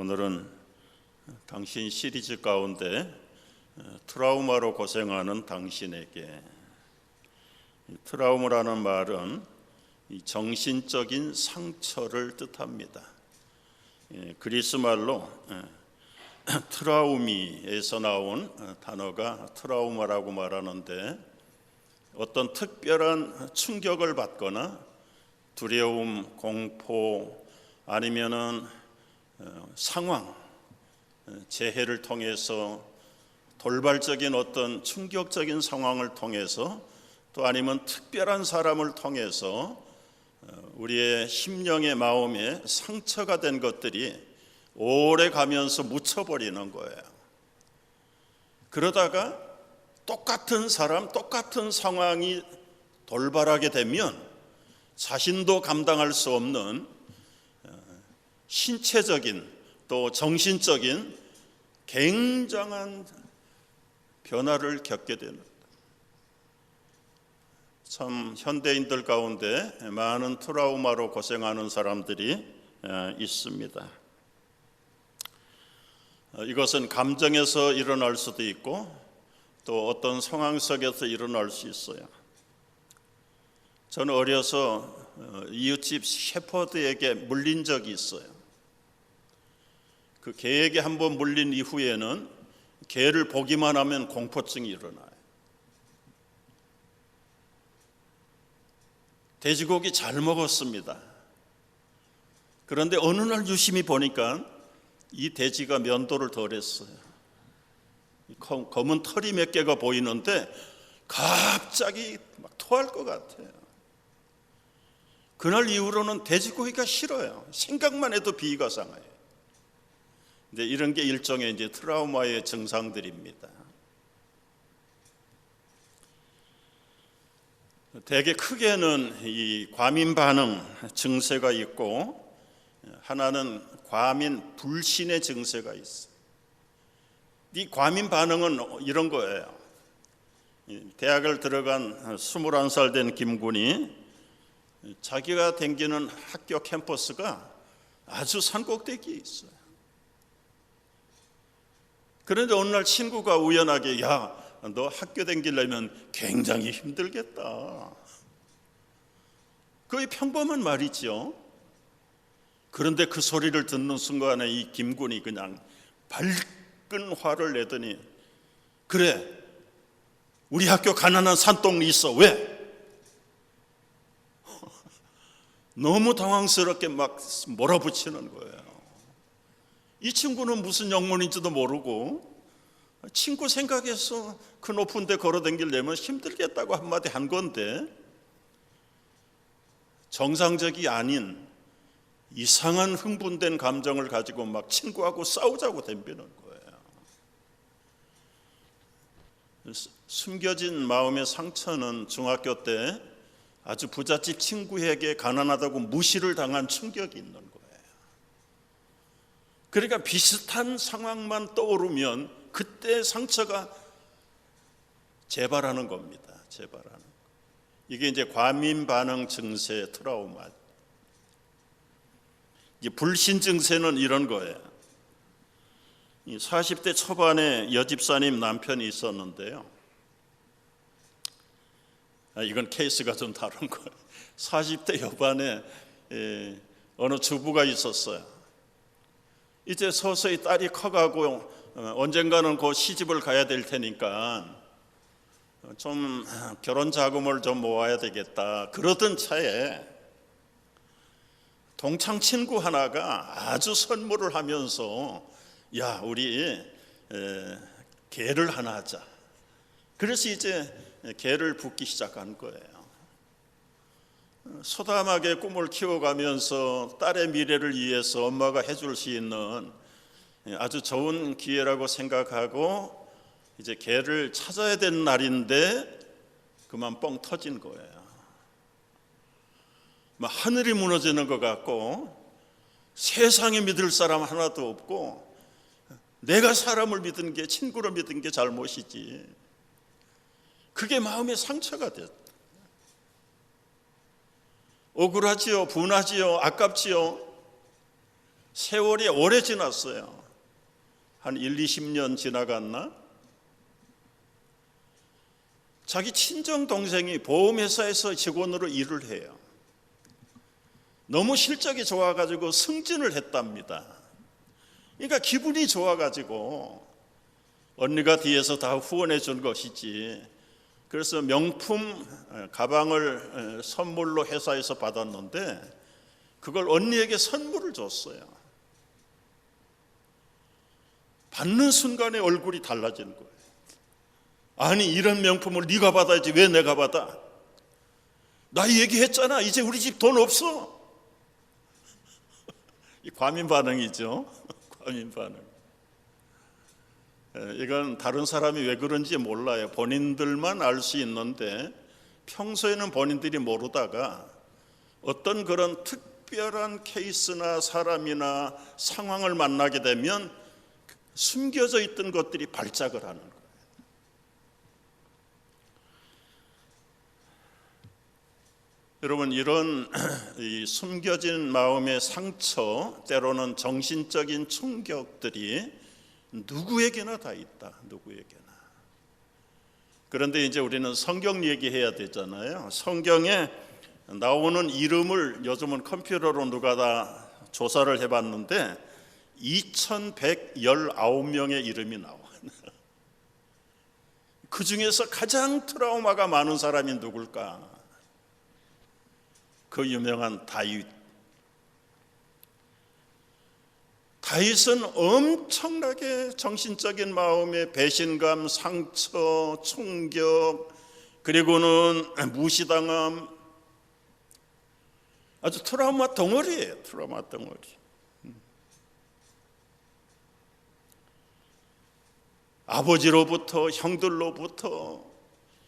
오늘은 당신 시리즈 가운데 트라우마로 고생하는 당신에게. 트라우마라는 말은 정신적인 상처를 뜻합니다. 그리스 말로 트라우미에서 나온 단어가 트라우마라고 말하는데, 어떤 특별한 충격을 받거나 두려움, 공포 아니면은 상황, 재해를 통해서 돌발적인 어떤 충격적인 상황을 통해서, 또 아니면 특별한 사람을 통해서 우리의 심령의 마음에 상처가 된 것들이 오래 가면서 묻혀버리는 거예요. 그러다가 똑같은 사람, 똑같은 상황이 돌발하게 되면 자신도 감당할 수 없는 신체적인 또 정신적인 굉장한 변화를 겪게 되는, 참 현대인들 가운데 많은 트라우마로 고생하는 사람들이 있습니다. 이것은 감정에서 일어날 수도 있고 또 어떤 상황 속에서 일어날 수 있어요. 저는 어려서 이웃집 셰퍼드에게 물린 적이 있어요. 그 개에게 한번 물린 이후에는 개를 보기만 하면 공포증이 일어나요. 돼지고기 잘 먹었습니다. 그런데 어느 날 유심히 보니까 이 돼지가 면도를 덜 했어요. 검은 털이 몇 개가 보이는데 갑자기 막 토할 것 같아요. 그날 이후로는 돼지고기가 싫어요. 생각만 해도 비위가 상해요. 근데 이런 게 일종의 이제 트라우마의 증상들입니다. 대개 크게는 이 과민 반응 증세가 있고, 하나는 과민 불신의 증세가 있어요. 이 과민 반응은 이런 거예요. 대학을 들어간 21살 된 김군이 자기가 다니는 학교 캠퍼스가 아주 산꼭대기에 있어요. 그런데 어느 날 친구가 우연하게, 야, 너 학교 다니려면 굉장히 힘들겠다. 거의 평범한 말이죠. 그런데 그 소리를 듣는 순간에 이 김군이 그냥 밝은 화를 내더니, 그래, 우리 학교 가난한 산동네 있어. 왜? 너무 당황스럽게 막 몰아붙이는 거예요. 이 친구는 무슨 영문인지도 모르고 친구 생각해서 그 높은 데 걸어 다니려면 힘들겠다고 한마디 한 건데, 정상적이 아닌 이상한 흥분된 감정을 가지고 막 친구하고 싸우자고 덤비는 거예요. 숨겨진 마음의 상처는 중학교 때 아주 부잣집 친구에게 가난하다고 무시를 당한 충격이 있는 거예요. 그러니까 비슷한 상황만 떠오르면 그때 상처가 재발하는 겁니다. 재발하는 거. 이게 이제 과민 반응 증세 트라우마. 불신 증세는 이런 거예요. 40대 초반에 여집사님 남편이 있었는데요. 이건 케이스가 좀 다른 거예요. 40대 여반에 어느 주부가 있었어요. 이제 서서히 딸이 커가고 언젠가는 곧 시집을 가야 될 테니까 좀 결혼 자금을 좀 모아야 되겠다. 그러던 차에 동창 친구 하나가 아주 선물을 하면서, 야, 우리 개를 하나 하자. 그래서 이제 개를 붓기 시작한 거예요. 소담하게 꿈을 키워가면서 딸의 미래를 위해서 엄마가 해줄 수 있는 아주 좋은 기회라고 생각하고 이제 개를 찾아야 되는 날인데 그만 뻥 터진 거예요. 막 하늘이 무너지는 것 같고 세상에 믿을 사람 하나도 없고 내가 사람을 믿은 게, 친구를 믿은 게 잘못이지. 그게 마음의 상처가 됐다. 억울하지요, 분하지요, 아깝지요. 세월이 오래 지났어요. 한 1, 20년 지나갔나? 자기 친정 동생이 보험회사에서 직원으로 일을 해요. 너무 실적이 좋아가지고 승진을 했답니다. 그러니까 기분이 좋아가지고 언니가 뒤에서 다 후원해 준 것이지. 그래서 명품 가방을 선물로 회사에서 받았는데 그걸 언니에게 선물을 줬어요. 받는 순간에 얼굴이 달라지는 거예요. 아니, 이런 명품을 네가 받아야지 왜 내가 받아? 나 얘기했잖아. 이제 우리 집 돈 없어. 이 과민 반응이죠. 과민 반응. 이건 다른 사람이 왜 그런지 몰라요. 본인들만 알 수 있는데 평소에는 본인들이 모르다가 어떤 그런 특별한 케이스나 사람이나 상황을 만나게 되면 숨겨져 있던 것들이 발작을 하는 거예요. 여러분, 이런 이 숨겨진 마음의 상처, 때로는 정신적인 충격들이 누구에게나 다 있다. 누구에게나. 그런데 이제 우리는 성경 얘기해야 되잖아요. 성경에 나오는 이름을 요즘은 컴퓨터로 누가 다 조사를 해봤는데 2119명의 이름이 나와. 그 중에서 가장 트라우마가 많은 사람이 누굴까? 그 유명한 다윗. 다윗은 엄청나게 정신적인 마음의 배신감, 상처, 충격, 그리고는 무시당함, 아주 트라우마 덩어리예요. 트라우마 덩어리. 아버지로부터, 형들로부터,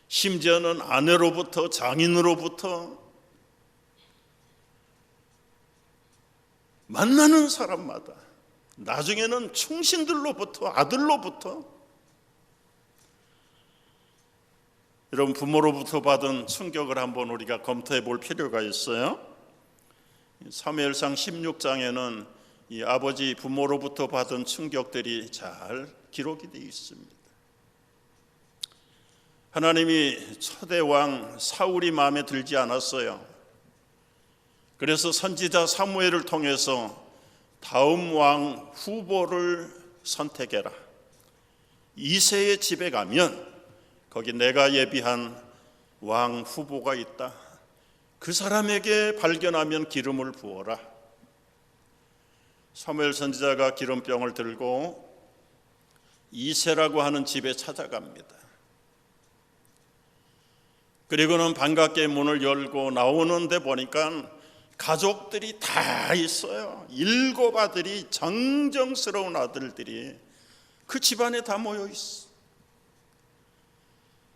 심지어는 아내로부터, 장인으로부터, 만나는 사람마다, 나중에는 충신들로부터, 아들로부터. 여러분, 부모로부터 받은 충격을 한번 우리가 검토해 볼 필요가 있어요. 사무엘상 16장에는 이 아버지 부모로부터 받은 충격들이 잘 기록이 되어 있습니다. 하나님이 초대 왕 사울이 마음에 들지 않았어요. 그래서 선지자 사무엘을 통해서 다음 왕 후보를 선택해라. 이새의 집에 가면 거기 내가 예비한 왕 후보가 있다. 그 사람에게 발견하면 기름을 부어라. 사무엘 선지자가 기름병을 들고 이새라고 하는 집에 찾아갑니다. 그리고는 반갑게 문을 열고 나오는데 보니까 가족들이 다 있어요. 7 아들이, 정정스러운 아들들이 그 집안에 다 모여 있어.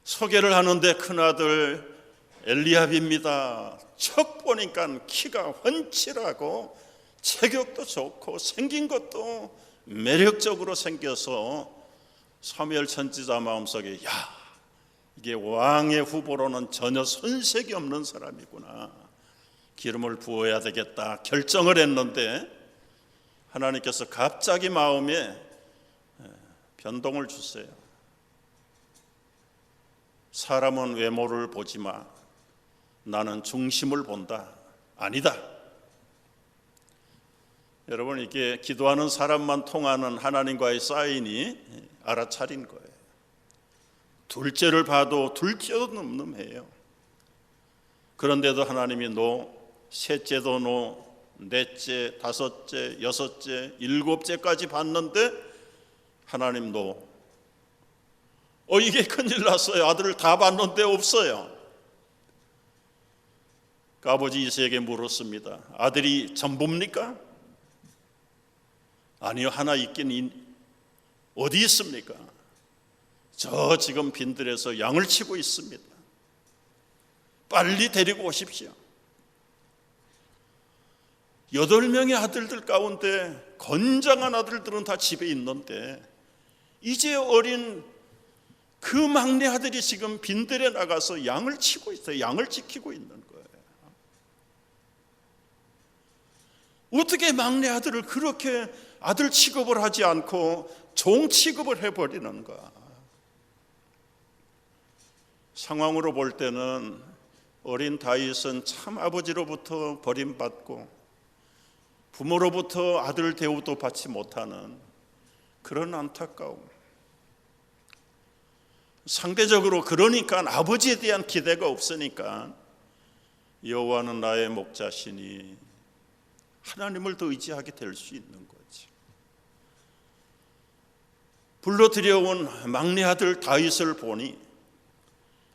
소개를 하는데 큰아들 엘리압입니다. 척 보니까 키가 훤칠하고 체격도 좋고 생긴 것도 매력적으로 생겨서 사무엘 선지자 마음속에, 야, 이게 왕의 후보로는 전혀 손색이 없는 사람이구나. 기름을 부어야 되겠다 결정을 했는데 하나님께서 갑자기 마음에 변동을 주세요. 사람은 외모를 보지 마. 나는 중심을 본다. 아니다. 여러분, 이게 기도하는 사람만 통하는 하나님과의 사인이 알아차린 거예요. 둘째를 봐도 둘째도 늠름해요. 그런데도 하나님이 노, 셋째도 노, 넷째, 다섯째, 여섯째, 7째까지 봤는데 하나님 노. 이게 큰일 났어요. 아들을 다 봤는데 없어요. 그 아버지 이새에게 물었습니다. 아들이 전부입니까? 아니요, 하나 있긴 어디 있습니까? 저 지금 빈들에서 양을 치고 있습니다. 빨리 데리고 오십시오. 8명의 아들들 가운데 건장한 아들들은 다 집에 있는데 이제 어린 그 막내 아들이 지금 빈들에 나가서 양을 치고 있어요. 양을 지키고 있는 거예요. 어떻게 막내 아들을 그렇게 아들 취급을 하지 않고 종 취급을 해버리는가? 상황으로 볼 때는 어린 다윗은 참 아버지로부터 버림받고 부모로부터 아들 대우도 받지 못하는 그런 안타까움. 상대적으로 그러니까 아버지에 대한 기대가 없으니까 여호와는 나의 목자시니 하나님을 더 의지하게 될 수 있는 거지. 불러들여온 막내 아들 다윗을 보니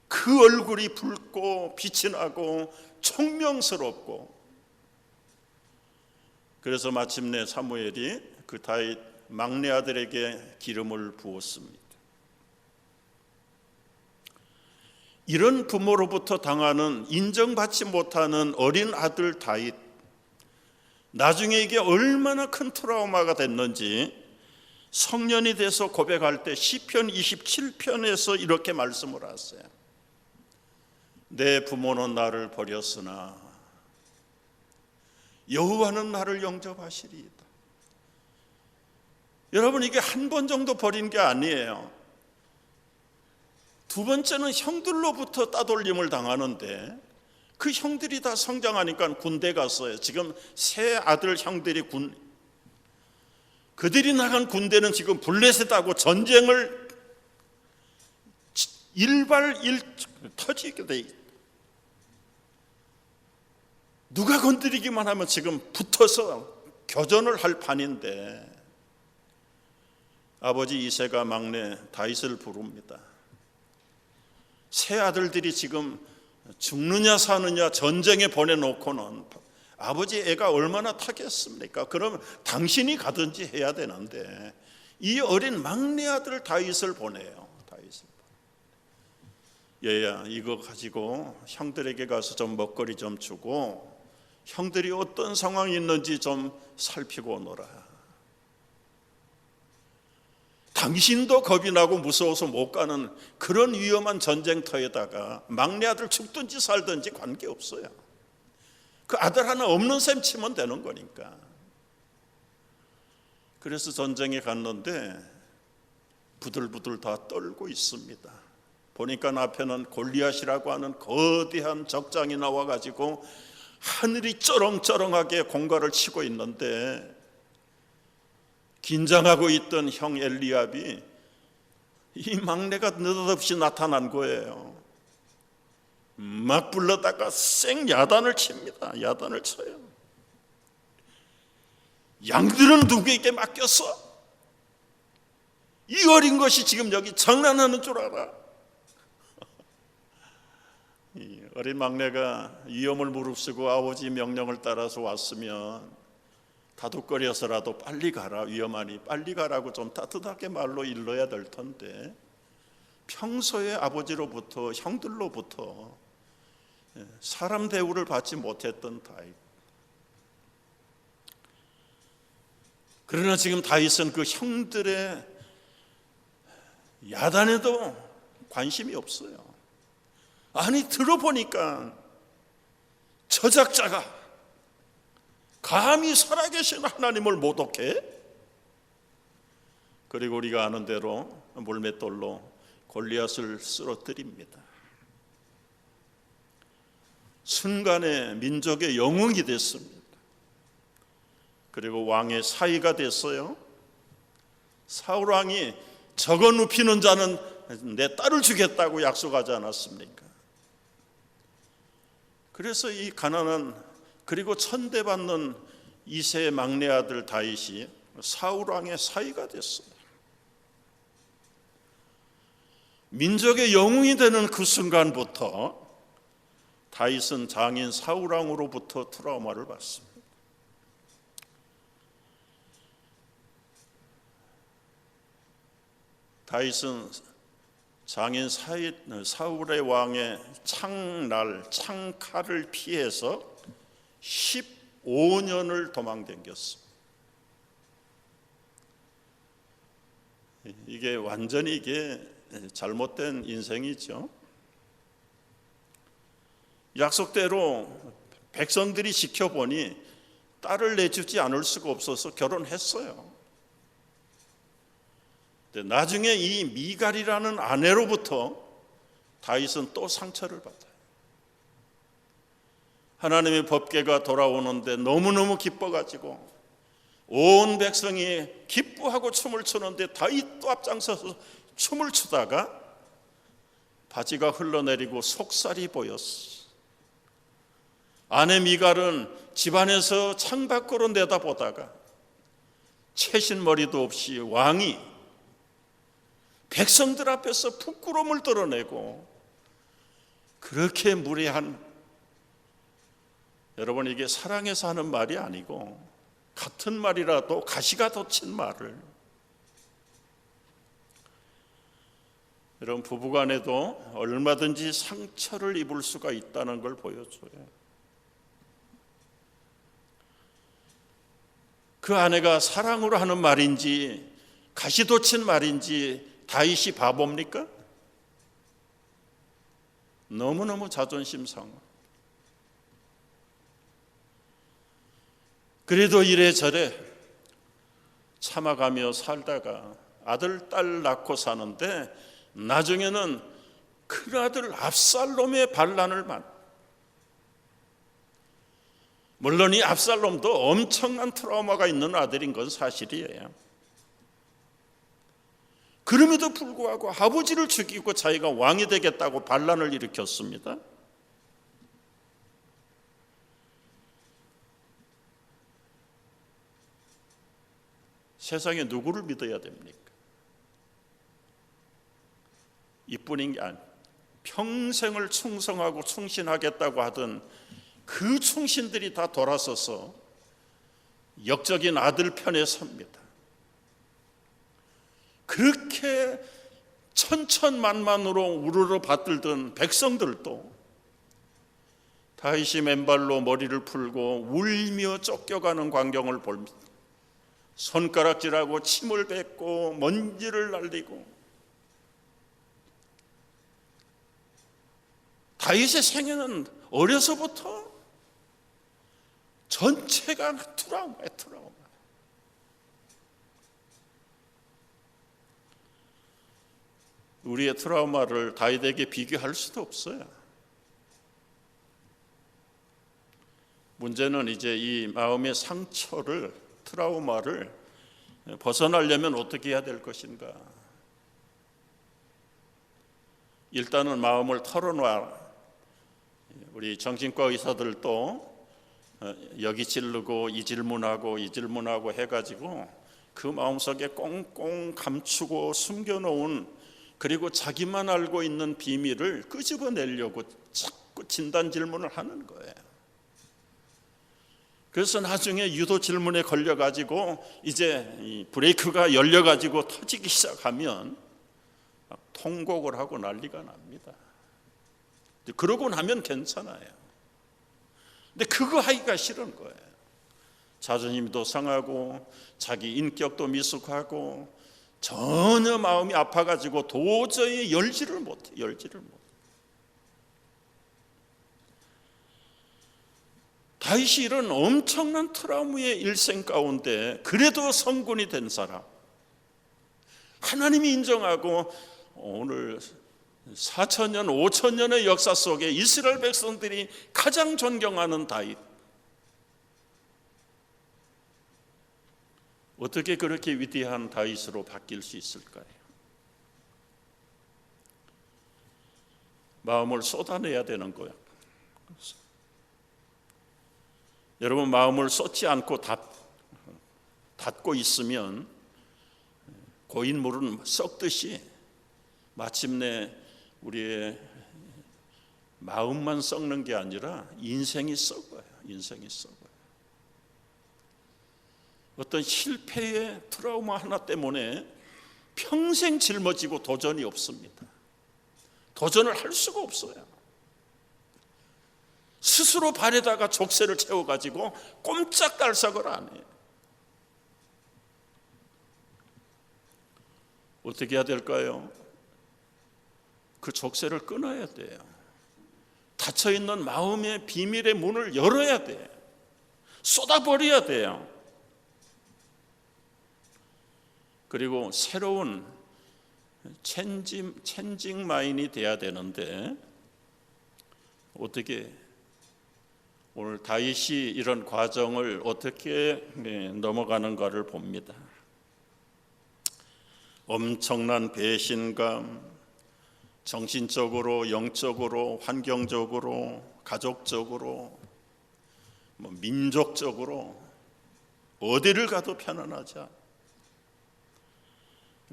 그 얼굴이 붉고 빛이 나고 총명스럽고, 그래서 마침내 사무엘이 그 다윗 막내 아들에게 기름을 부었습니다. 이런 부모로부터 당하는 인정받지 못하는 어린 아들 다윗, 나중에 이게 얼마나 큰 트라우마가 됐는지 성년이 돼서 고백할 때 시편 27편에서 이렇게 말씀을 하세요. 내 부모는 나를 버렸으나 여호와는 나를 영접하시리이다. 여러분, 이게 한 번 정도 버린 게 아니에요. 두 번째는 형들로부터 따돌림을 당하는데, 그 형들이 다 성장하니까 군대 갔어요. 지금 세 아들 형들이 그들이 나간 군대는 지금 블레셋하고 전쟁을 터지게 돼 있다. 누가 건드리기만 하면 지금 붙어서 교전을 할 판인데, 아버지 이새가 막내 다윗을 부릅니다. 세 아들들이 지금 죽느냐 사느냐 전쟁에 보내놓고는 아버지 애가 얼마나 타겠습니까? 그러면 당신이 가든지 해야 되는데, 이 어린 막내 아들 다윗을 보내요. 얘야, 이거 가지고 형들에게 가서 좀 먹거리 좀 주고 형들이 어떤 상황이 있는지 좀 살피고 오너라. 당신도 겁이 나고 무서워서 못 가는 그런 위험한 전쟁터에다가 막내 아들 죽든지 살든지 관계없어요. 그 아들 하나 없는 셈 치면 되는 거니까. 그래서 전쟁에 갔는데 부들부들 다 떨고 있습니다. 보니까 앞에는 골리앗이라고 하는 거대한 적장이 나와가지고 하늘이 쩌렁쩌렁하게 공갈을 치고 있는데, 긴장하고 있던 형 엘리압이 이 막내가 느닷없이 나타난 거예요. 막 불러다가 생 야단을 칩니다. 야단을 쳐요. 양들은 누구에게 맡겼어? 이 어린 것이 지금 여기 장난하는 줄 알아? 이 어린 막내가 위험을 무릅쓰고 아버지 명령을 따라서 왔으면 다독거려서라도 빨리 가라, 위험하니 빨리 가라고 좀 따뜻하게 말로 일러야 될 텐데, 평소에 아버지로부터 형들로부터 사람 대우를 받지 못했던 다윗. 그러나 지금 다윗은 그 형들의 야단에도 관심이 없어요. 아니, 들어보니까 저작자가 감히 살아계신 하나님을 모독해? 그리고 우리가 아는 대로 물맷돌로 골리앗을 쓰러뜨립니다. 순간에 민족의 영웅이 됐습니다. 그리고 왕의 사위가 됐어요. 사울 왕이 적어 눕히는 자는 내 딸을 주겠다고 약속하지 않았습니까? 그래서 이 가난한, 그리고 천대받는 이세의 막내 아들 다윗이 사울 왕의 사위가 됐어요. 민족의 영웅이 되는 그 순간부터 다윗은 장인 사울 왕으로부터 트라우마를 받습니다. 다윗은 장인 사울의 왕의 창칼을 피해서 15년을 도망다녔습니다. 이게 완전히 잘못된 인생이죠. 약속대로 백성들이 지켜보니 딸을 내주지 않을 수가 없어서 결혼했어요. 근데 나중에 이 미갈이라는 아내로부터 다윗은 또 상처를 받아요. 하나님의 법궤가 돌아오는데 너무너무 기뻐가지고 온 백성이 기뻐하고 춤을 추는데 다윗도 앞장서서 춤을 추다가 바지가 흘러내리고 속살이 보였어. 아내 미갈은 집안에서 창밖으로 내다보다가 채신머리도 없이 왕이 백성들 앞에서 부끄러움을 드러내고 그렇게 무례한, 여러분 이게 사랑해서 하는 말이 아니고 같은 말이라도 가시가 돋친 말을, 여러분 부부간에도 얼마든지 상처를 입을 수가 있다는 걸 보여줘요. 그 아내가 사랑으로 하는 말인지 가시돋친 말인지 다윗이 바보입니까? 너무너무 자존심 상하. 그래도 이래저래 참아가며 살다가 아들, 딸 낳고 사는데 나중에는 큰아들 압살롬의 반란을 물론 이 압살롬도 엄청난 트라우마가 있는 아들인 건 사실이에요. 그럼에도 불구하고 아버지를 죽이고 자기가 왕이 되겠다고 반란을 일으켰습니다. 세상에 누구를 믿어야 됩니까? 이뿐인 게 아니에요. 평생을 충성하고 충신하겠다고 하던 그 충신들이 다 돌아서서 역적인 아들 편에 섭니다. 그렇게 천천만만으로 우르르 받들던 백성들도 다윗이 맨발로 머리를 풀고 울며 쫓겨가는 광경을 봅니다. 손가락질하고 침을 뱉고 먼지를 날리고. 다윗의 생애는 어려서부터 전체가 트라우마예요, 트라우마. 우리의 트라우마를 다윗에게 비교할 수도 없어요. 문제는 이제 이 마음의 상처를, 트라우마를 벗어나려면 어떻게 해야 될 것인가. 일단은 마음을 털어놔. 우리 정신과 의사들도 여기 찌르고 이 질문하고 해가지고 그 마음속에 꽁꽁 감추고 숨겨놓은, 그리고 자기만 알고 있는 비밀을 끄집어내려고 자꾸 진단 질문을 하는 거예요. 그래서 나중에 유도 질문에 걸려가지고 이제 이 브레이크가 열려가지고 터지기 시작하면 통곡을 하고 난리가 납니다. 그러고 나면 괜찮아요. 근데 그거 하기가 싫은 거예요. 자존심도 상하고 자기 인격도 미숙하고 전혀 마음이 아파가지고 도저히 열지를 못해. 다윗이 이런 엄청난 트라우마의 일생 가운데 그래도 성군이 된 사람, 하나님이 인정하고 오늘 4,000년, 5,000년의 역사 속에 이스라엘 백성들이 가장 존경하는 다윗, 어떻게 그렇게 위대한 다윗으로 바뀔 수 있을까요? 마음을 쏟아내야 되는 거예요. 여러분, 마음을 쏟지 않고 닫고 있으면 고인 물은 썩듯이 마침내 우리의 마음만 썩는 게 아니라 인생이 썩어요. 어떤 실패의 트라우마 하나 때문에 평생 짊어지고 도전이 없습니다. 도전을 할 수가 없어요. 스스로 발에다가 족쇄를 채워가지고 꼼짝달싹을 안 해요. 어떻게 해야 될까요? 그 족쇄를 끊어야 돼요. 닫혀있는 마음의 비밀의 문을 열어야 돼요. 쏟아버려야 돼요. 그리고 새로운 체인징 마인이 돼야 되는데 어떻게 오늘 다윗이 이런 과정을 어떻게 넘어가는가를 봅니다. 엄청난 배신감, 정신적으로, 영적으로, 환경적으로, 가족적으로, 민족적으로 어디를 가도 편안하지 않아.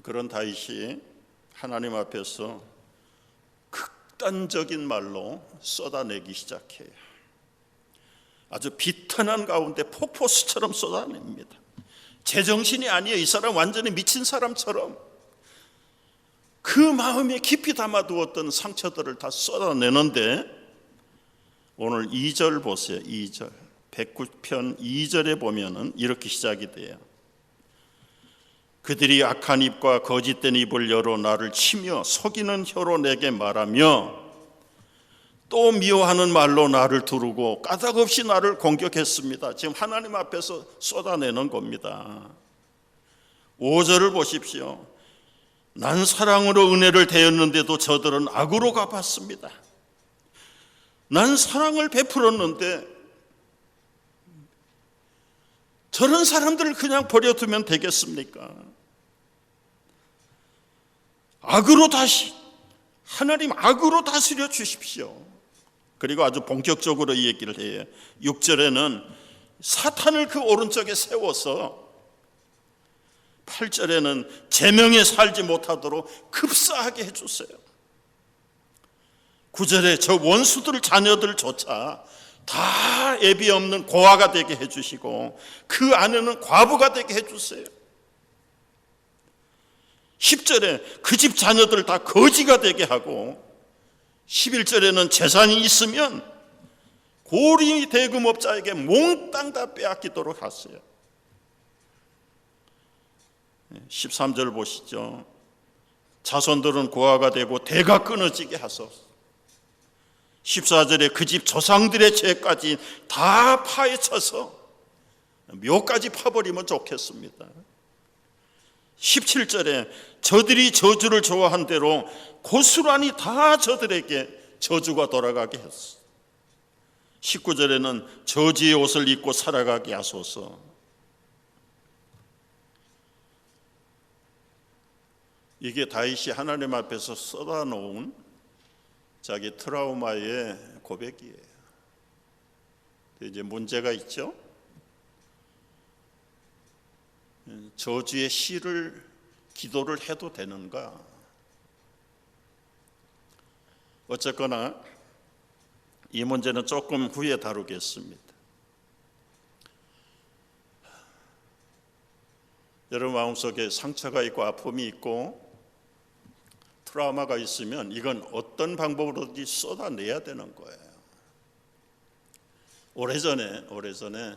그런 다윗이 하나님 앞에서 극단적인 말로 쏟아내기 시작해요. 아주 비탄한 가운데 폭포수처럼 쏟아냅니다. 제정신이 아니에요. 이 사람 완전히 미친 사람처럼 그 마음에 깊이 담아두었던 상처들을 다 쏟아내는데 오늘 2절 보세요. 2절 109편 2절에 보면은 이렇게 시작이 돼요. 그들이 악한 입과 거짓된 입을 열어 나를 치며 속이는 혀로 내게 말하며 또 미워하는 말로 나를 두르고 까닭없이 나를 공격했습니다. 지금 하나님 앞에서 쏟아내는 겁니다. 5절을 보십시오. 난 사랑으로 은혜를 대었는데도 저들은 악으로 갚았습니다. 난 사랑을 베풀었는데 저런 사람들을 그냥 버려두면 되겠습니까? 악으로 다시 하나님 악으로 다스려 주십시오. 그리고 아주 본격적으로 이 얘기를 해요. 6절에는 사탄을 그 오른쪽에 세워서 8절에는 제명에 살지 못하도록 급사하게 해주세요. 9절에 저 원수들 자녀들조차 다 애비 없는 고아가 되게 해주시고 그 아내는 과부가 되게 해주세요. 10절에 그 집 자녀들 다 거지가 되게 하고 11절에는 재산이 있으면 고리 대금업자에게 몽땅 다 빼앗기도록 하세요. 13절 보시죠. 자손들은 고아가 되고 대가 끊어지게 하소서. 14절에 그 집 조상들의 죄까지 다 파헤쳐서 묘까지 파버리면 좋겠습니다. 17절에 저들이 저주를 좋아한 대로 고스란히 다 저들에게 저주가 돌아가게 했어. 19절에는 저주의 옷을 입고 살아가게 하소서. 이게 다윗이 하나님 앞에서 쏟아놓은 자기 트라우마의 고백이에요. 이제 문제가 있죠. 저주의 시를 기도를 해도 되는가? 어쨌거나 이 문제는 조금 후에 다루겠습니다. 여러분 마음속에 상처가 있고 아픔이 있고 트라우마가 있으면 이건 어떤 방법으로든지 쏟아내야 되는 거예요. 오래전에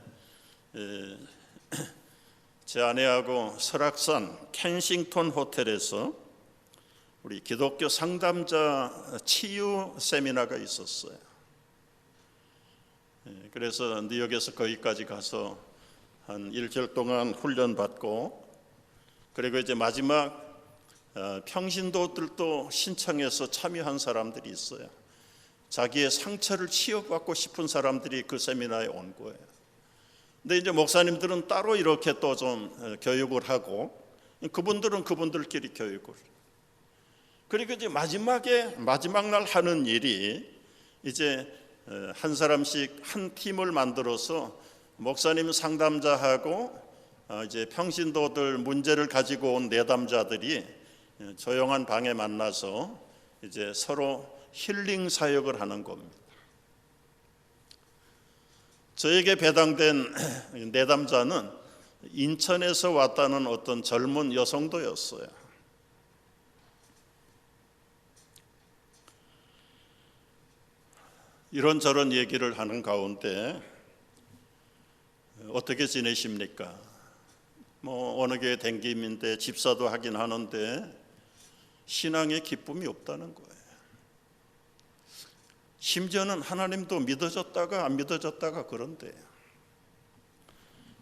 제 아내하고 설악산 켄싱턴 호텔에서 우리 기독교 상담자 치유 세미나가 있었어요. 그래서 뉴욕에서 거기까지 가서 한 일주일 동안 훈련 받고 그리고 이제 마지막 평신도들도 신청해서 참여한 사람들이 있어요. 자기의 상처를 치유받고 싶은 사람들이 그 세미나에 온 거예요. 근데 이제 목사님들은 따로 이렇게 또 좀 교육을 하고 그분들은 그분들끼리 교육을. 그리고 이제 마지막 날 하는 일이 이제 한 사람씩 한 팀을 만들어서 목사님 상담자하고 이제 평신도들 문제를 가지고 온 내담자들이 조용한 방에 만나서 이제 서로 힐링 사역을 하는 겁니다. 저에게 배당된 내담자는 인천에서 왔다는 어떤 젊은 여성도였어요. 이런저런 얘기를 하는 가운데 어떻게 지내십니까? 어느 교회 댕김인데 집사도 하긴 하는데 신앙에 기쁨이 없다는 거예요. 심지어는 하나님도 믿어졌다가 안 믿어졌다가 그런데요.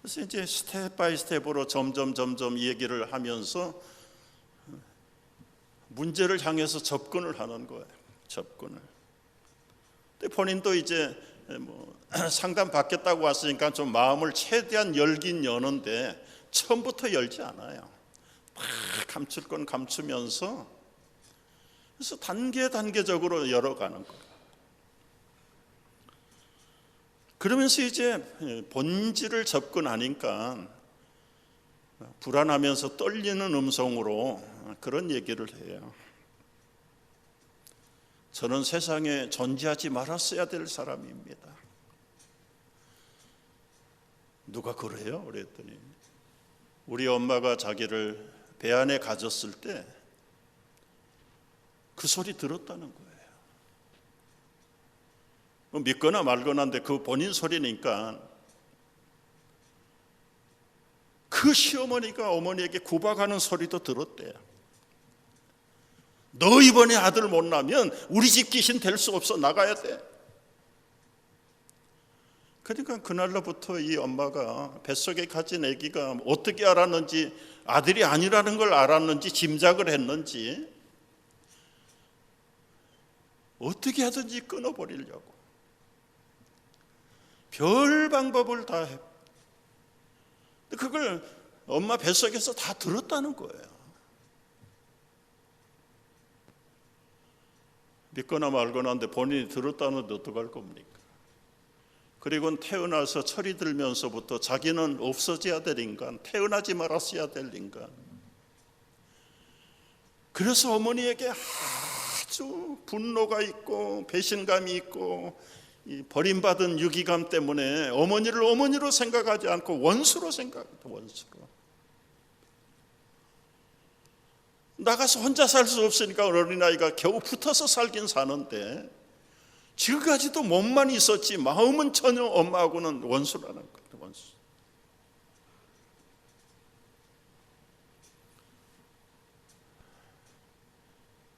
그래서 이제 스텝 바이 스텝으로 점점 얘기를 하면서 문제를 향해서 접근을 하는 거예요. 접근을. 근데 본인도 이제 상담 받겠다고 왔으니까 좀 마음을 최대한 열긴 여는데 처음부터 열지 않아요. 막 감출 건 감추면서, 그래서 단계적으로 열어가는 거예요. 그러면서 이제 본질을 접근하니까 불안하면서 떨리는 음성으로 그런 얘기를 해요. 저는 세상에 존재하지 말았어야 될 사람입니다. 누가 그래요? 그랬더니 우리 엄마가 자기를 배 안에 가졌을 때 그 소리 들었다는 거예요. 믿거나 말거나인데 그 본인 소리니까 그 시어머니가 어머니에게 구박하는 소리도 들었대요. 너 이번에 아들 못 낳으면 우리 집 귀신 될 수 없어, 나가야 돼. 그러니까 그날로부터 이 엄마가 뱃속에 가진 아기가 어떻게 알았는지, 아들이 아니라는 걸 알았는지 짐작을 했는지 어떻게 하든지 끊어버리려고 별 방법을 다 해. 그걸 엄마 뱃속에서 다 들었다는 거예요. 믿거나 말거나 한데 본인이 들었다는데 어떡할 겁니까? 그리고 태어나서 철이 들면서부터 자기는 없어져야 될 인간, 태어나지 말았어야 될 인간. 그래서 어머니에게 아주 분노가 있고 배신감이 있고 이 버림받은 유기감 때문에 어머니를 어머니로 생각하지 않고 원수로 생각해요. 원수로. 나가서 혼자 살 수 없으니까 어린아이가 겨우 붙어서 살긴 사는데 지금까지도 몸만 있었지 마음은 전혀 엄마하고는 원수라는 거예요. 원수.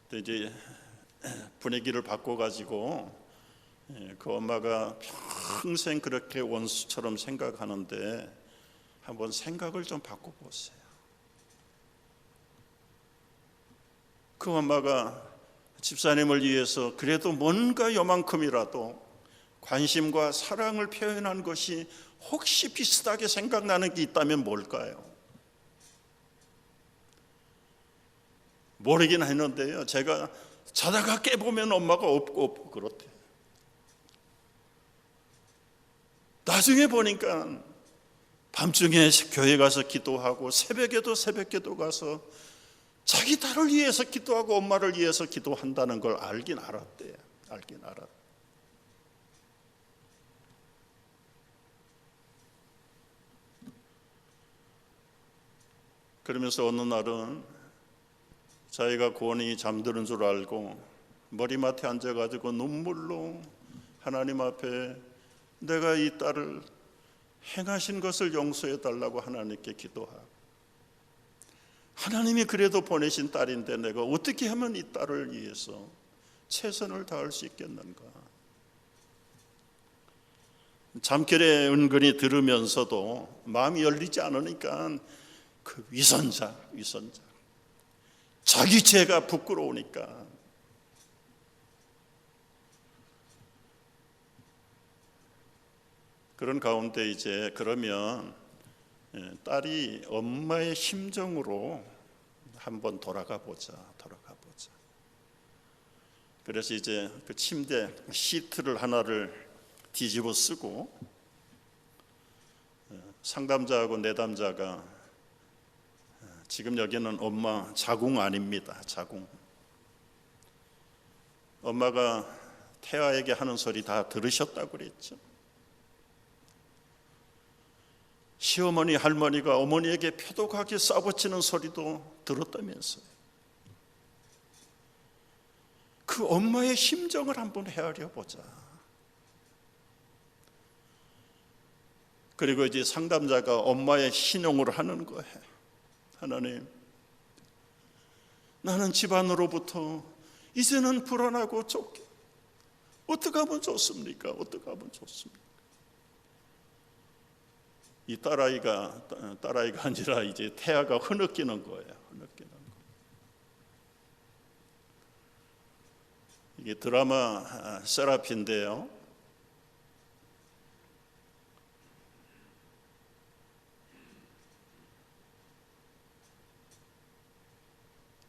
근데 이제 분위기를 바꿔가지고 그 엄마가 평생 그렇게 원수처럼 생각하는데 한번 생각을 좀 바꿔보세요. 그 엄마가 집사님을 위해서 그래도 뭔가 요만큼이라도 관심과 사랑을 표현한 것이 혹시 비슷하게 생각나는 게 있다면 뭘까요? 모르긴 했는데요, 제가 자다가 깨보면 엄마가 없고 그렇대요. 나중에 보니까 밤중에 교회 가서 기도하고 새벽에도 새벽기도 가서 자기 딸을 위해서 기도하고 엄마를 위해서 기도한다는 걸 알긴 알았대요. 알긴 알았. 그러면서 어느 날은 자기가 고은이 잠드는 줄 알고 머리맡에 앉아가지고 눈물로 하나님 앞에 내가 이 딸을 행하신 것을 용서해 달라고 하나님께 기도하고, 하나님이 그래도 보내신 딸인데 내가 어떻게 하면 이 딸을 위해서 최선을 다할 수 있겠는가. 잠결에 은근히 들으면서도 마음이 열리지 않으니까 그 위선자 자기 죄가 부끄러우니까 그런 가운데 이제 그러면 딸이 엄마의 심정으로 한번 돌아가 보자. 그래서 이제 그 침대 시트를 하나를 뒤집어 쓰고 상담자하고 내담자가 지금 여기는 엄마 자궁 아닙니다. 자궁. 엄마가 태아에게 하는 소리 다 들으셨다고 그랬죠. 시어머니 할머니가 어머니에게 표독하게 싸붙이는 소리도 들었다면서요. 그 엄마의 심정을 한번 헤아려 보자. 그리고 이제 상담자가 엄마의 신용을 하는 거예요. 하나님, 나는 집안으로부터 이제는 불안하고 쫓겨. 어떻게 하면 좋습니까? 어떻게 하면 좋습니까? 이 딸아이가 아니라 이제 태아가 흐느끼는 거예요. 흐느끼는 거. 이게 드라마 세라핀인데요.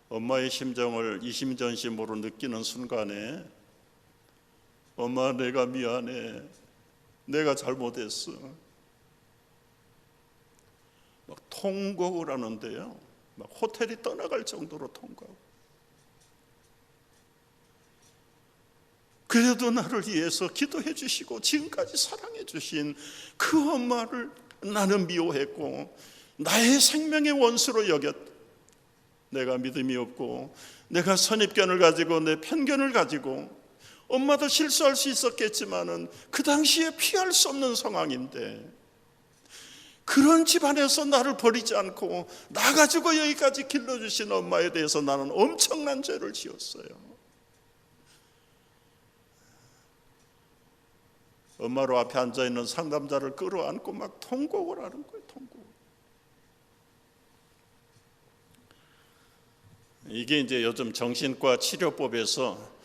엄마의 심정을 이심전심으로 느끼는 순간에 엄마 내가 미안해. 내가 잘못했어. 막 통곡을 하는데요. 막 호텔이 떠나갈 정도로 통곡하고. 그래도 나를 위해서 기도해 주시고 지금까지 사랑해 주신 그 엄마를 나는 미워했고 나의 생명의 원수로 여겼다. 내가 믿음이 없고 내가 선입견을 가지고 내 편견을 가지고 엄마도 실수할 수 있었겠지만은 그 당시에 피할 수 없는 상황인데 그런 집안에서 나를 버리지 않고 나 가지고 여기까지 길러주신 엄마에 대해서 나는 엄청난 죄를 지었어요. 엄마로 앞에 앉아있는 상담자를 끌어안고 막 통곡을 하는 거예요. 통곡. 이게 이제 요즘 정신과 치료법에서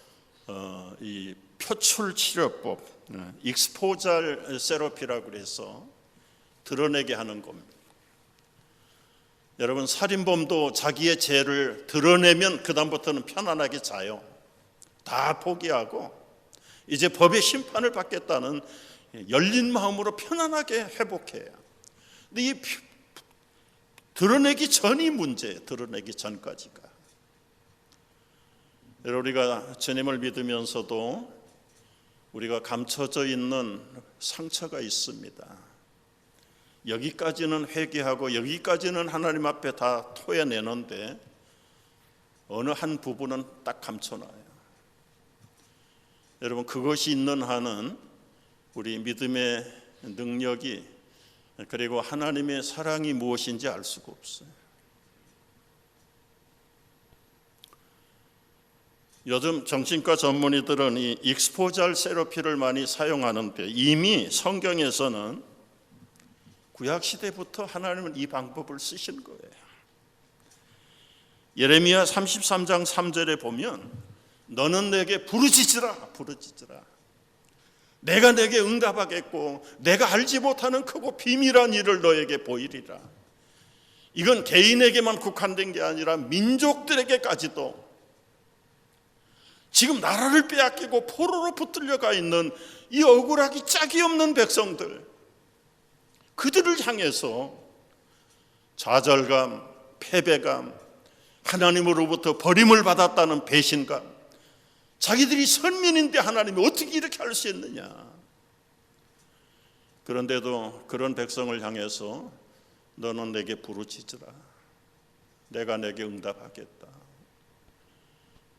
이 표출 치료법, 익스포잘 세러피라고 그래서 드러내게 하는 겁니다. 여러분, 살인범도 자기의 죄를 드러내면 그 다음부터는 편안하게 자요. 다 포기하고 이제 법의 심판을 받겠다는 열린 마음으로 편안하게 회복해요. 근데 이 드러내기 전이 문제예요. 드러내기 전까지가. 우리가 주님을 믿으면서도 우리가 감춰져 있는 상처가 있습니다. 여기까지는 회개하고 여기까지는 하나님 앞에 다 토해내는데 어느 한 부분은 딱 감춰놔요. 여러분, 그것이 있는 한은 우리 믿음의 능력이 그리고 하나님의 사랑이 무엇인지 알 수가 없어요. 요즘 정신과 전문의들은 이 익스포잘 세러피를 많이 사용하는데 이미 성경에서는 구약시대부터 하나님은 이 방법을 쓰신 거예요. 예레미야 33장 3절에 보면 너는 내게 부르짖으라. 내가 내게 응답하겠고 내가 알지 못하는 크고 비밀한 일을 너에게 보이리라. 이건 개인에게만 국한된 게 아니라 민족들에게까지도 지금 나라를 빼앗기고 포로로 붙들려가 있는 이 억울하기 짝이 없는 백성들, 그들을 향해서 좌절감, 패배감, 하나님으로부터 버림을 받았다는 배신감, 자기들이 선민인데 하나님이 어떻게 이렇게 할 수 있느냐. 그런데도 그런 백성을 향해서 너는 내게 부르짖으라. 내가 내게 응답하겠다.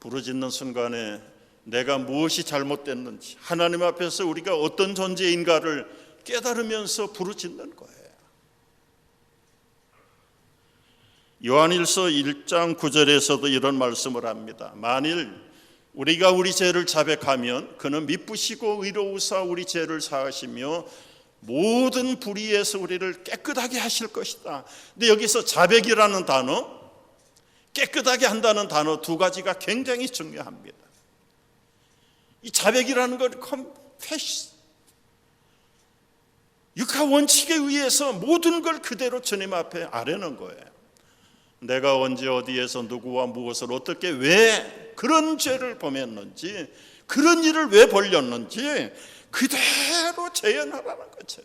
부르짖는 순간에 내가 무엇이 잘못됐는지, 하나님 앞에서 우리가 어떤 존재인가를 깨달으면서 부르짖는 거예요. 요한일서 1장 9절에서도 이런 말씀을 합니다. 만일 우리가 우리 죄를 자백하면 그는 미쁘시고 의로우사 우리 죄를 사하시며 모든 불의에서 우리를 깨끗하게 하실 것이다. 근데 여기서 자백이라는 단어, 깨끗하게 한다는 단어 두 가지가 굉장히 중요합니다. 이 자백이라는 건 confess, 육하 원칙에 의해서 모든 걸 그대로 주님 앞에 아뢰는 거예요. 내가 언제 어디에서 누구와 무엇을 어떻게 왜 그런 죄를 범했는지, 그런 일을 왜 벌였는지 그대로 재현하라는 거죠.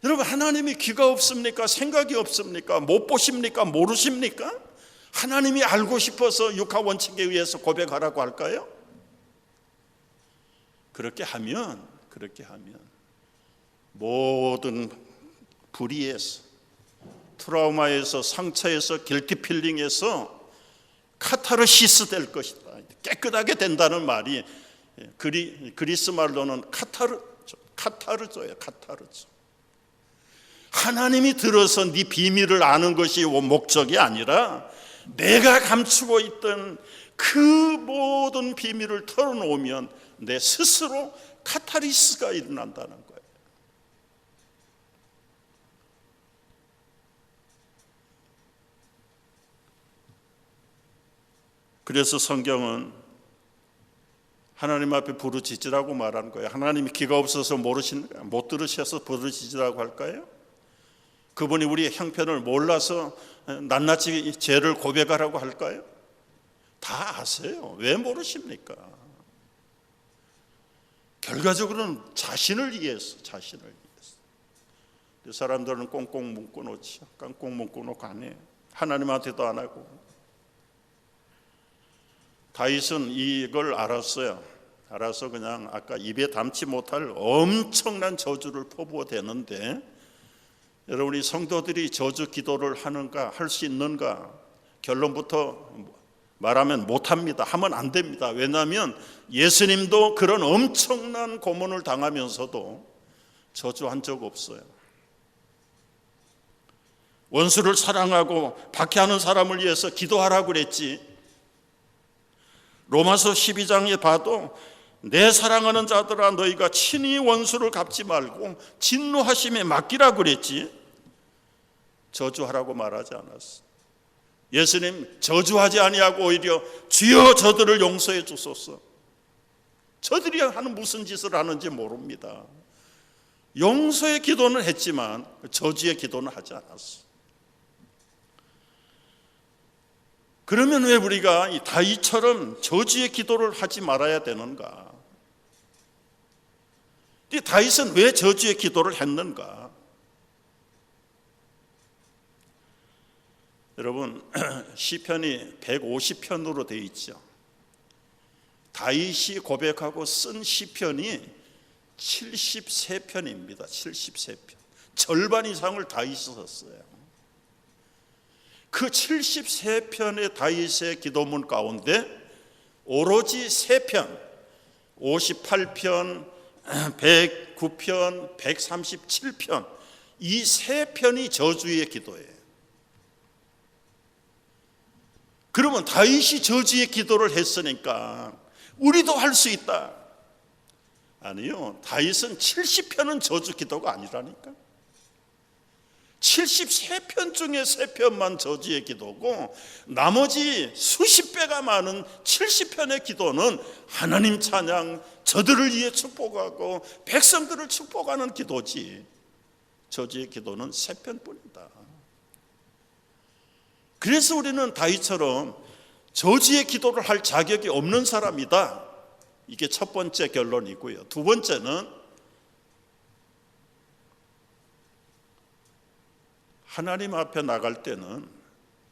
여러분, 하나님이 귀가 없습니까? 생각이 없습니까? 못 보십니까? 모르십니까? 하나님이 알고 싶어서 육하 원칙에 의해서 고백하라고 할까요? 그렇게 하면 모든 불의에서, 트라우마에서, 상처에서, 길티 필링에서 카타르시스 될 것이다. 깨끗하게 된다는 말이 그리스 말로는 카타르조예요. 카타르조. 하나님이 들어서 네 비밀을 아는 것이 목적이 아니라 내가 감추고 있던 그 모든 비밀을 털어놓으면 내 스스로 카타르시스가 일어난다는 거예요. 그래서 성경은 하나님 앞에 부르짖으라고 말한 거예요. 하나님이 귀가 없어서 못 들으셔서 부르짖으라고 할까요? 그분이 우리의 형편을 몰라서 낱낱이 죄를 고백하라고 할까요? 다 아세요. 왜 모르십니까? 결과적으로는 자신을 위해서. 사람들은 꽁꽁 묶어놓죠. 꽁꽁 묶어놓고 안 해요. 하나님한테도 안 하고. 다윗은 이걸 알았어요. 알아서 그냥 아까 입에 담지 못할 엄청난 저주를 퍼부어대는데, 여러분이 성도들이 저주 기도를 하는가, 할 수 있는가? 결론부터 말하면 못합니다. 하면 안 됩니다. 왜냐하면 예수님도 그런 엄청난 고문을 당하면서도 저주한 적 없어요. 원수를 사랑하고 박해하는 사람을 위해서 기도하라고 그랬지. 로마서 12장에 봐도 내 사랑하는 자들아 너희가 친히 원수를 갚지 말고 진노하심에 맡기라고 그랬지. 저주하라고 말하지 않았어. 예수님 저주하지 아니하고 오히려 주여 저들을 용서해 주소서. 저들이 하는 무슨 짓을 하는지 모릅니다. 용서의 기도는 했지만 저주의 기도는 하지 않았어. 그러면 왜 우리가 이 다윗처럼 저주의 기도를 하지 말아야 되는가? 이 다윗은 왜 저주의 기도를 했는가? 여러분, 시편이 150편으로 되어 있죠. 다윗이 고백하고 쓴 시편이 73편입니다. 73편. 절반 이상을 다윗이 썼어요. 그 73편의 다윗의 기도문 가운데 오로지 3편, 58편, 109편, 137편, 이 3편이 저주의 기도예요. 그러면 다윗이 저주의 기도를 했으니까 우리도 할 수 있다. 아니요, 다윗은 70편은 저주 기도가 아니라니까. 73편 중에 3편만 저주의 기도고 나머지 수십 배가 많은 70편의 기도는 하나님 찬양, 저들을 위해 축복하고 백성들을 축복하는 기도지, 저주의 기도는 3편뿐이다. 그래서 우리는 다윗처럼 저주의 기도를 할 자격이 없는 사람이다. 이게 첫 번째 결론이고요. 두 번째는 하나님 앞에 나갈 때는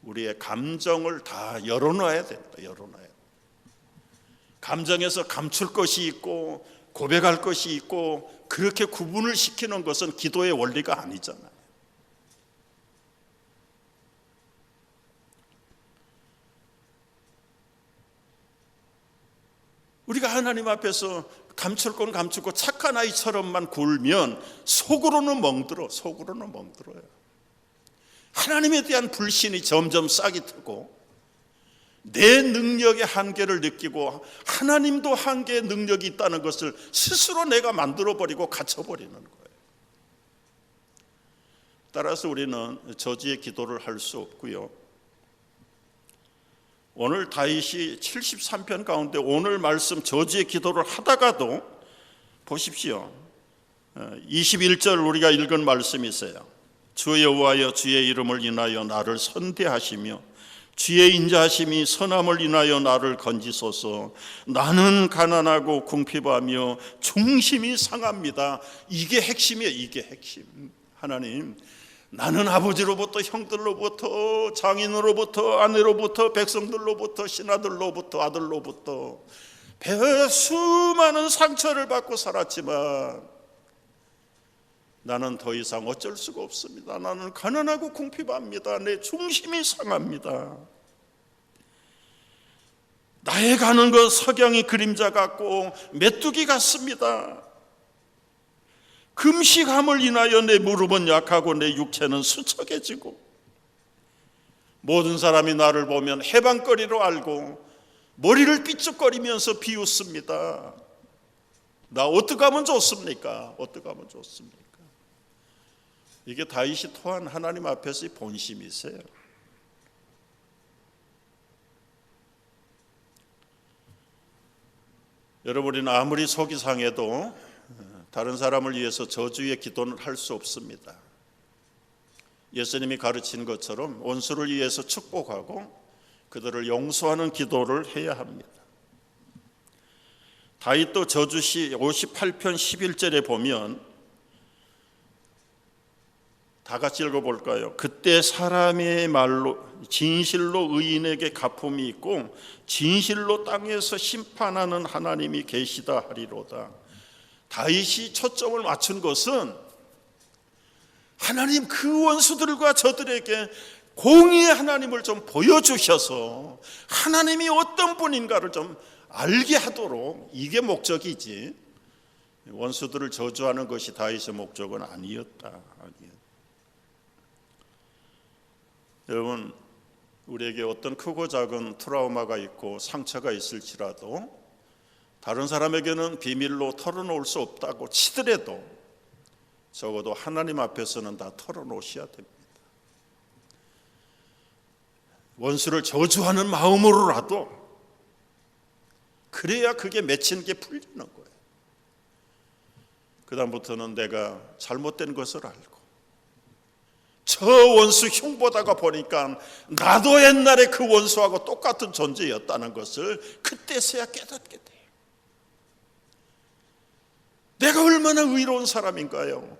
우리의 감정을 다 열어놔야 됩니다. 열어놔야. 감정에서 감출 것이 있고 고백할 것이 있고 그렇게 구분을 시키는 것은 기도의 원리가 아니잖아요. 우리가 하나님 앞에서 감출 건 감추고 착한 아이처럼만 굴면 속으로는 멍들어요. 하나님에 대한 불신이 점점 싹이 트고 내 능력의 한계를 느끼고 하나님도 한계의 능력이 있다는 것을 스스로 내가 만들어버리고 갇혀버리는 거예요. 따라서 우리는 저주의 기도를 할 수 없고요. 오늘 다윗이 73편 가운데 오늘 말씀 저주의 기도를 하다가도 보십시오. 21절 우리가 읽은 말씀이 있어요. 주 여호와여 주의 이름을 인하여 나를 선대하시며 주의 인자하심이 선함을 인하여 나를 건지소서. 나는 가난하고 궁핍하며 중심이 상합니다. 이게 핵심이에요. 이게 핵심. 하나님, 나는 아버지로부터 형들로부터 장인으로부터 아내로부터 백성들로부터 신하들로부터 아들로부터 수많은 상처를 받고 살았지만 나는 더 이상 어쩔 수가 없습니다. 나는 가난하고 궁핍합니다. 내 중심이 상합니다. 나의 가는 것 석양이 그림자 같고 메뚜기 같습니다. 금식함을 인하여 내 무릎은 약하고 내 육체는 수척해지고 모든 사람이 나를 보면 해방거리로 알고 머리를 삐죽거리면서 비웃습니다. 나 어떻게 하면 좋습니까? 어떻게 하면 좋습니까? 이게 다윗이 토한 하나님 앞에서의 본심이세요. 여러분, 아무리 속이 상해도 다른 사람을 위해서 저주의 기도는 할 수 없습니다. 예수님이 가르친 것처럼 원수를 위해서 축복하고 그들을 용서하는 기도를 해야 합니다. 다윗도 저주시 58편 11절에 보면, 다 같이 읽어볼까요? 그때 사람의 말로 진실로 의인에게 갚음이 있고 진실로 땅에서 심판하는 하나님이 계시다 하리로다. 다윗이 초점을 맞춘 것은 하나님 그 원수들과 저들에게 공의의 하나님을 좀 보여주셔서 하나님이 어떤 분인가를 좀 알게 하도록, 이게 목적이지 원수들을 저주하는 것이 다윗의 목적은 아니었다. 여러분, 우리에게 어떤 크고 작은 트라우마가 있고 상처가 있을지라도 다른 사람에게는 비밀로 털어놓을 수 없다고 치더라도 적어도 하나님 앞에서는 다 털어놓으셔야 됩니다. 원수를 저주하는 마음으로라도, 그래야 그게 맺힌 게 풀리는 거예요. 그 다음부터는 내가 잘못된 것을 알고 저 원수 흉보다가 보니까 나도 옛날에 그 원수하고 똑같은 존재였다는 것을 그때서야 깨닫게 돼요. 내가 얼마나 의로운 사람인가요?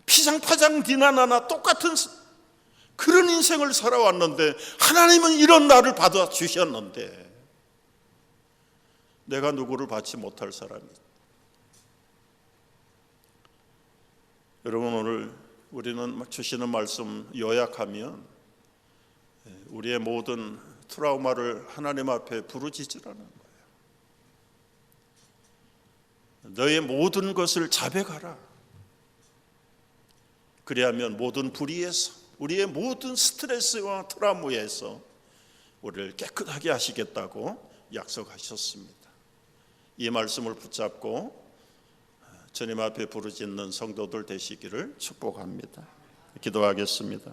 피장파장 니나나나 똑같은 그런 인생을 살아왔는데 하나님은 이런 나를 받아주셨는데 내가 누구를 받지 못할 사람이죠. 여러분, 오늘 우리는 주시는 말씀 요약하면 우리의 모든 트라우마를 하나님 앞에 부르짖으라는 거예요. 너의 모든 것을 자백하라. 그리하면 모든 불의에서, 우리의 모든 스트레스와 트라우마에서 우리를 깨끗하게 하시겠다고 약속하셨습니다. 이 말씀을 붙잡고 주님 앞에 부르짖는 성도들 되시기를 축복합니다. 기도하겠습니다.